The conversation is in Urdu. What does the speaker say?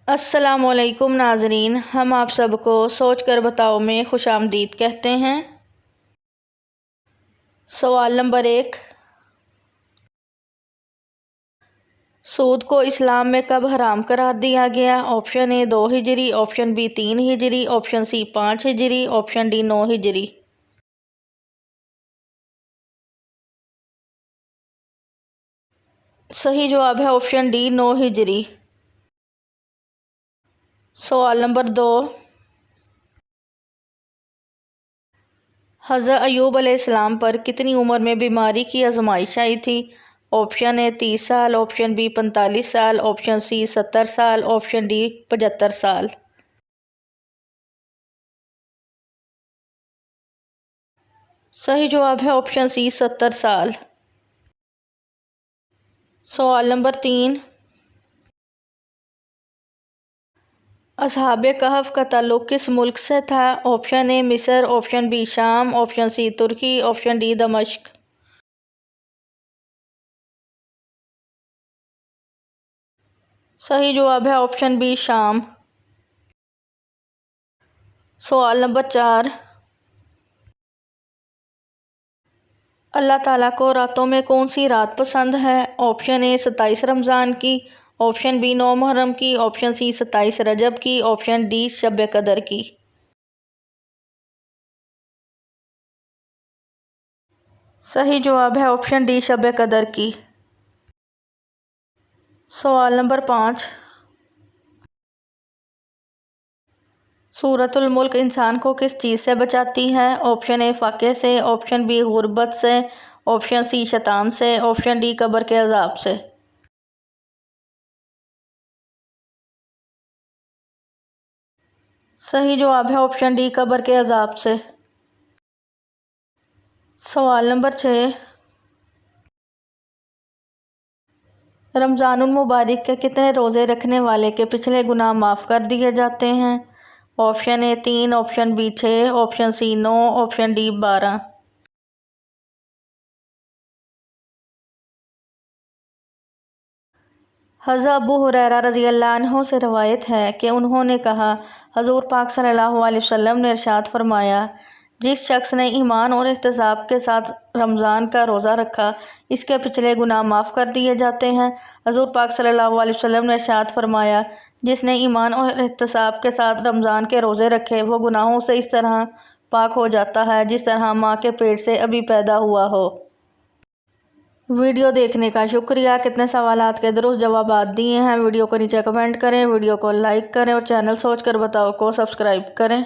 السلام علیکم ناظرین، ہم آپ سب کو سوچ کر بتاؤ میں خوش آمدید کہتے ہیں۔ سوال نمبر 1، سود کو اسلام میں کب حرام قرار دیا گیا؟ آپشن اے 2 ہجری، آپشن بی 3 ہجری، آپشن سی 5 ہجری، آپشن ڈی 9 ہجری۔ صحیح جواب ہے آپشن ڈی 9 ہجری۔ سوال نمبر 2، حضرت ایوب علیہ السلام پر کتنی عمر میں بیماری کی آزمائش آئی تھی؟ آپشن اے 30 سال، آپشن بی 45 سال، آپشن سی 70 سال، آپشن ڈی 75 سال۔ صحیح جواب ہے آپشن سی 70 سال۔ سوال نمبر 3، اصحاب کہف کا تعلق کس ملک سے تھا؟ آپشن اے مصر، آپشن بی شام، آپشن سی ترکی، آپشن ڈی دمشق۔ صحیح جواب ہے آپشن بی شام۔ سوال نمبر 4، اللہ تعالیٰ کو راتوں میں کون سی رات پسند ہے؟ آپشن اے 27 رمضان کی، آپشن بی 9 محرم کی، آپشن سی 27 رجب کی، آپشن ڈی شب قدر کی۔ صحیح جواب ہے آپشن ڈی شب قدر کی۔ سوال نمبر 5، سورۃ الملک انسان کو کس چیز سے بچاتی ہے؟ آپشن اے فاقے سے، آپشن بی غربت سے، آپشن سی شیطان سے، آپشن ڈی قبر کے عذاب سے۔ صحیح جواب ہے آپشن ڈی قبر کے عذاب سے۔ سوال نمبر 6، رمضان المبارک کے کتنے روزے رکھنے والے کے پچھلے گناہ معاف کر دیے جاتے ہیں؟ Option A 3، option B 6، option C 9، option D 12۔ حضرت ابو ہریرہ رضی اللہ عنہ سے روایت ہے کہ انہوں نے کہا، حضور پاک صلی اللہ علیہ وسلم نے ارشاد فرمایا، جس شخص نے ایمان اور احتساب کے ساتھ رمضان کا روزہ رکھا، اس کے پچھلے گناہ معاف کر دیے جاتے ہیں۔ حضور پاک صلی اللہ علیہ وسلم نے ارشاد فرمایا، جس نے ایمان اور احتساب کے ساتھ رمضان کے روزے رکھے، وہ گناہوں سے اس طرح پاک ہو جاتا ہے جس طرح ماں کے پیٹ سے ابھی پیدا ہوا ہو۔ ویڈیو دیکھنے کا شکریہ۔ کتنے سوالات کے درست جوابات دیے ہیں؟ ویڈیو کو نیچے کمنٹ کریں، ویڈیو کو لائک کریں اور چینل سوچ کر بتاؤ کو سبسکرائب کریں۔